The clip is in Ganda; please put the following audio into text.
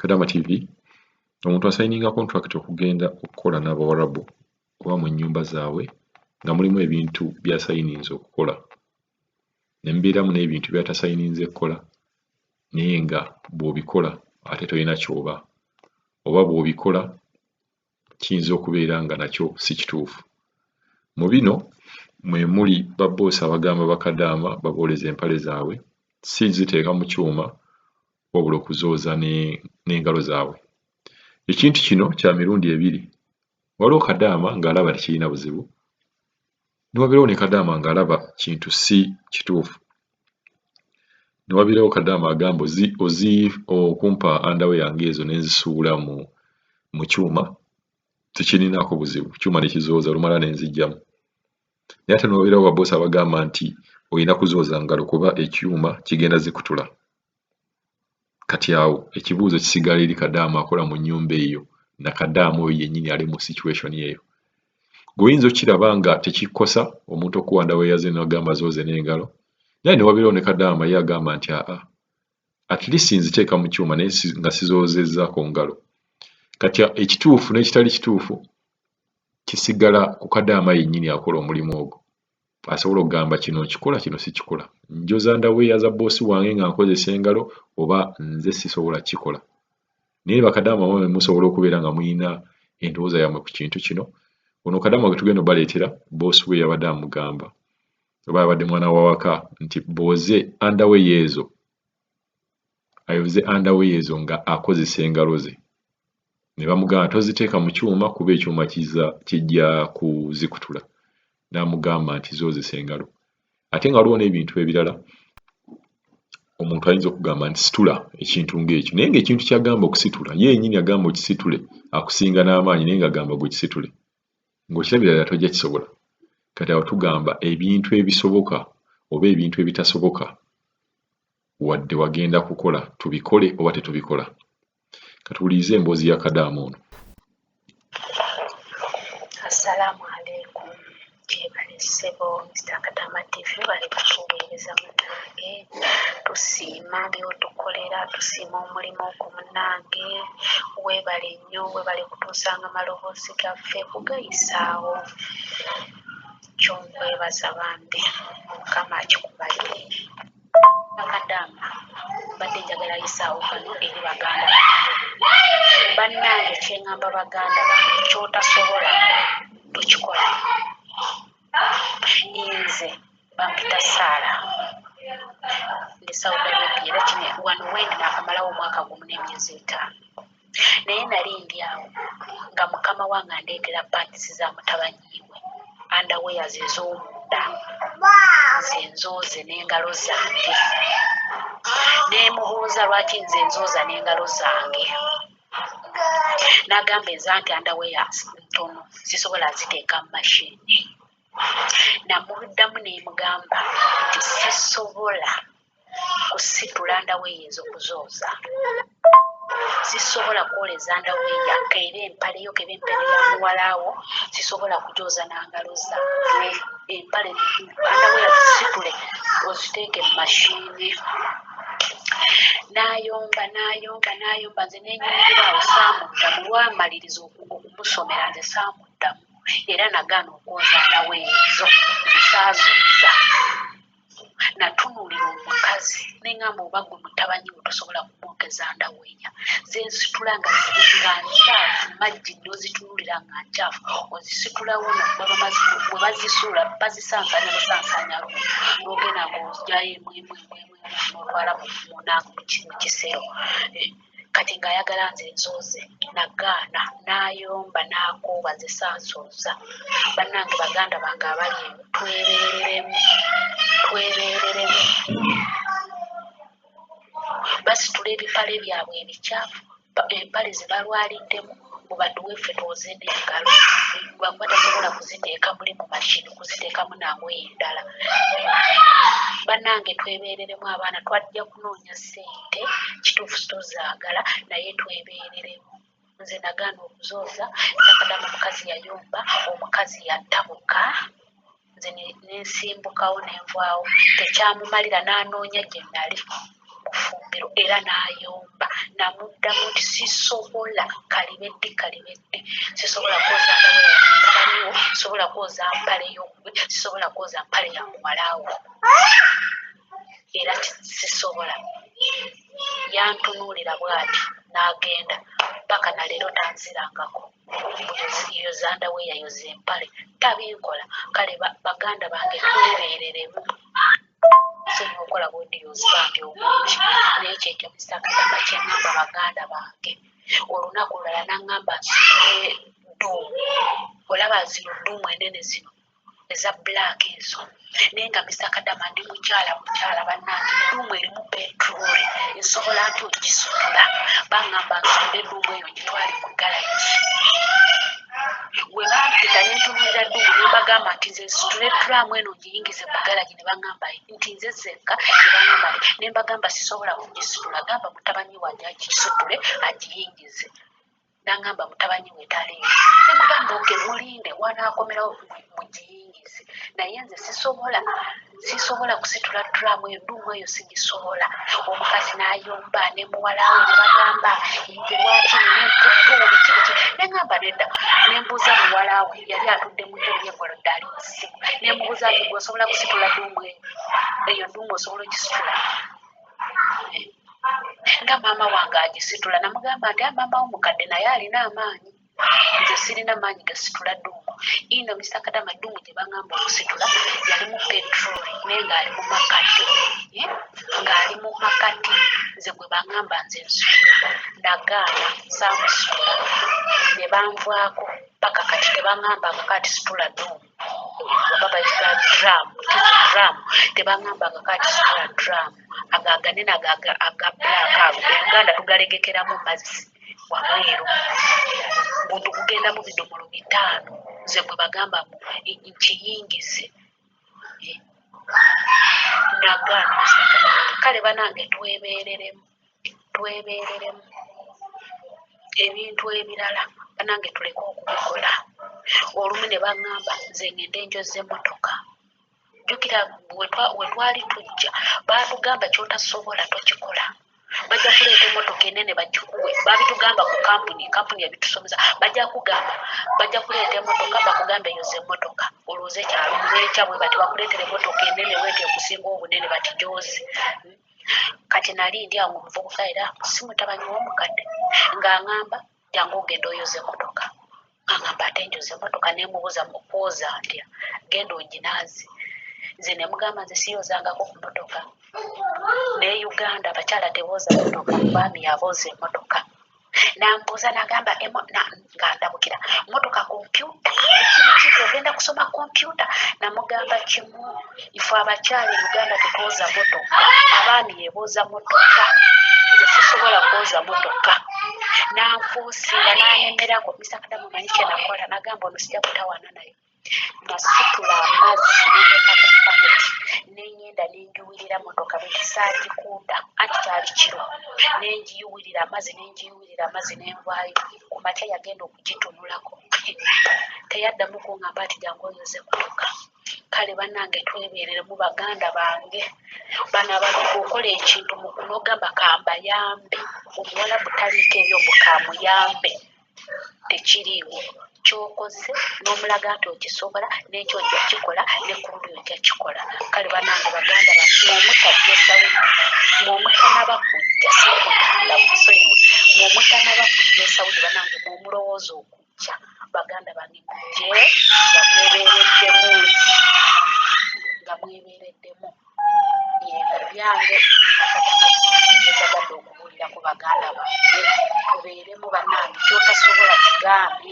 Kadama TV omuntu asayininga contract okugenda okukola n'Abawarabu oba mu nnyumba zaabwe nga mulimu ebintu by'asayininze okukola ne mubeeramu n'ebintu by'atasayininze kukola naye nga bw'obikola ate tolina ky'oba oba bw'obikola kiyinza okubeera nga nakyo si kituufu. Mu bino mwe muli babboosi abagamba bakadaama babooleza empale zaabwe si ziteeka mu kyuma wabula okuzooza n'engalo zaabwe. Ekintu kino kya mirundi ebiri. Waliwo kadaama ng'alaba tekirina buzibu, ne wabeerawo ne kadaama ng'alaba kintu si kituufu. Ne wabeerawo kadaama agamba okumpa underwear yange ezo ne nzisuula mu kyuma tekirinaako buzibu, kyuma ne kizooza lumala ne nziggyamu. Naye ate ne wabeerawo babboosi abagamba nti olina kuzooza ngalo kuba ekyuma kigenda zikutula. Kati awo ekibuuzo kisigala eri kadaama akola mu nnyumba eyo na kadaama oyo yennyini ali mu situation eyo. Gweoyinza okiraba nga tekikosa omuntu okuwa underwear ze n'agamba azooze n'engalo, naye ne wabeerawo ne kadaama ye agamba nti at least nziteeka mu kyuma naye nga sizoozezzaako ngalo. Kati ekituufu n'ekitali kituufu kisigala ku kadaama yennyini akola omulimu ogwo. Asobola okugamba kino nkikola kino si kikola. Njoza underwear za bboosi wange nga nkozesa engalo oba nze sisobola kikola. Naye bakadaama bamwe musobola okubeera nga muyina endowooza yammwe ku kintu kino. Ono kadaama gwe tugenda obbaleetera bboosi we yabadde amugamba oba yabadde mwana wa waka nti bw'oze underwear ezo ayoze underwear ezo nga akozesa engalo ze. Ne bamugamba toziteeka mu kyuma kuba ekyuma kijja kuzikutula. N'amugamba nti zoozesa engalo. Ate nga waliwo n'ebintu ebirala omuntu ayinza okugamba nti situla ekintu ng'ekyo, naye ng'ekintu ky'agamba okusitula ye yennyini agamba okisitule akusinga n'amaanyi naye ng'agamba gwe kisitule, ng'okirabirira tojja kisobola. Kati awo tugamba ebintu ebisoboka oba ebintu ebitasoboka wadde wagenda kukola tubikole oba tetubikola. Katuwulirize emboozi ya kadaama ono. Assalamu alaikum. Kyebale ssebo Mr. Kadama TV bali kutuweereza munnange, tusiima by'otukolera, tusiima omulimu ogwo munnange, weebale nnyo, weebale kutuusanga maloboozi gaffe kugayisaawo. Ky'onkwebaza bambi Mukama akikubalire. Kadaama mbadde njagala yisaawo kano eri baganda bannange, kyeŋŋamba baganda bange ky'otasobola tukikola. Nze bampita Saala ndi Saudi Arabia era kino wano wendi naakamalawo omwaka gumu n'emyezi 5, naye nali ndi awo nga mukama wange andeetera paantisi za mutabanyiiwe underwear ze ez'omunda nze nzooze n'engalo zange. Neemubuuza lwaki nze nzooza n'engalo zange. N'agamba enza nti underwear ntono sisobola ziteeka mu mashini. Namuddamu neemugamba nti sisobola kusitula underwear ezo kuzooza. Sisobola kwoleza underwear keba empale yo keba empale ya muwalaawo, sisobola kujooza na ngalo zange. Empale underwear zisitule oziteeke mu mashini. N'ayomba nze neenyumirirawo saamuddamu. Lwamaliriza okumusomera nze saamuddamu era nagaana okwoza underwear ezo zisaazooza. Natunuulira omukazi neŋŋamba oba gwe mutabanyiwo tosobola kumwogeza underwear ze nzitula nga nkyafu, majji n'ozitunuulira nga nkyafu, ozisitulawo bwe bazisuula bazisansanya busansanya lumu n'ogenda ng'ozigyayo emu n'otwala mu kisero. Kati ng'ayagala nze nzooze nagaana, n'ayomba n'akooba zisaasooza. Bannange baganda bange abali eno twebeereremu. Basitula ebipale byabwe ebikyafu, empale ze balwaliddemu mubaduwe ffe twoze n'engalo lwakuba tasobola kuziteeka muli mu mashini, kuziteekamu nangoye endala. Bannange twebeereremu, abaana twajja kunoonya ssente, kituufu sitozaagala naye twebeereremu. Nze nagaana okuzooza, nakadama mukazi yayomba, omukazi yattabuka, nze nensimbukawo nenvaawo. Tekyamumalira n'anoonya gye nali mufumbi olwogero era n'ayomba namuddamu nti sisobola kalibedde sisobola kwoza ndaweera mutabaniwo sisobola kwoza mpale yokwe sisobola kwoza mpale ya muwalawo era sisobola yantunuulira bw'ati n'agenda paka na leero tanzirangako iyo zandaweeya yoza empale tabinkola kale baganda bange twebeereremu senya okola bwediyozi bange obungi nekyo ekyo misakatama kyeŋŋamba baganda bange olunaku lulala naŋŋamba nsitule dduumu olaba zino dduumu enene zino eza black ezo naye nga misakadama ndi mukyala bannange edduumu erimu petroli nsobola nti ogisitula baŋŋamba nsitule edduumu eyo gitwale mu galagi we bampita nentunulira dduumu nembagamba nti nze nsitule duraamu eno giyingize mu galagi ne baŋŋamba nti nze zekka nebaŋŋamba nembagamba sisobola kugisitula gamba mutabanyi wange agisitule agiyingize naŋŋamba mutabanyi we taliyo nemugamba oke mulinde wanaakomerawo mugiyingize naye nze sisobola kusitula duraamu eyo dduumu eyo sigisobola omukazi n'ayomba ne muwalawe ne bagamba nze lwaki nentutuuli kibiki neŋŋamba nedda nembuuza muwalawe yali atudde mu ntebe y'engolo ddaali mu ssimu nemubuuza nti gwe osobola kusitula dduumu eyo dduumu osobola ogisitula nga maama wange agisitula namugamba nti maama wo mukadde naye alina amaanyi nze sirina maanyi gasitula dduumu ino misakadama dduumu gye baŋŋamba okusitula yali mu petroli naye ng'ali mu makati nze gwe baŋŋamba nze nsitula nagaana saamusitula ne banvaako paka kati tebaŋŋambanga kati situla dduumu oba bayita draamu tebaŋŋambanga kati situla draamu ago aganene aga black ago Uganda tugalegekeramu mazzi wabweru buntu kugenda mu bidomolo 5 nze gwe bagamba nkiyingize nagaana kale banange twebeereremu ebintu ebirala banange tuleke okubikola olumu ne baŋŋamba nze ngende njoze emmotoka jjukira we twali tujja baatugamba kyotasobola tokikola bajja kuleeta emmotoka enene bagikuwe babitugamba ku kampuni yabitusomesa bajja kuleeta emmotoka bakugambe yoza emmotoka olwoze kyalo mulekya bwe bati bakuleetera emmotoka enene wete okusinga obunene bati gyozi kati nali ndi awo omuvubuka era si mutabanyi w'omukadde ng'aŋŋamba jangu ogenda oyoza emmotoka aŋŋamba ate njoza emmotoka nemubuuza mukwoza ntya genda oginaazi nze ne mugamba nze siyozangako ku mmotoka ne Uganda abakyala tebooza mmotoka baami yabooza emmotoka nambuuza nagamba ngandabukira mmotoka kompyuta ekirikizo ogenda kusoma kompyuta namugamba kimu ife abakyala e Uganda tetwoza mmotoka abaami yebooza mmotoka nze sisobola kwoza mmotoka nanfuusinga nanemerako misakadamu manyi kyenakola nagamba ono sijja kutawana naye nasitula amazzi nendeka mu paketi neŋŋenda nenjiwirira motoka bwekisaagikuuta anti kyali kiro nenjiwirira amazzi nenvaayo ku makya yagenda okugitunulako teyaddamu kuŋŋamba ati jangu oyoze motoka kale bannange twebeereremu baganda bange bano abantu okola ekintu mu kunogamba kambayambe omuwala butaliiko ebyo mukamuyambe tekiriiwo kyokoze n'omulaga nti okisobola n'ekyo ojja kikola ne ku luli ojja kikola kale bannange baganda mwomutanaba kujja si muganda musonyiwe mwomutanaba kujja esawudi bannange mwomulowooza okujja baganda bange mujje nga mwebeereddemu byange akatamakiitagadde okubuulira ku baganda bange tubeeremu bannange kyotasobola kigambe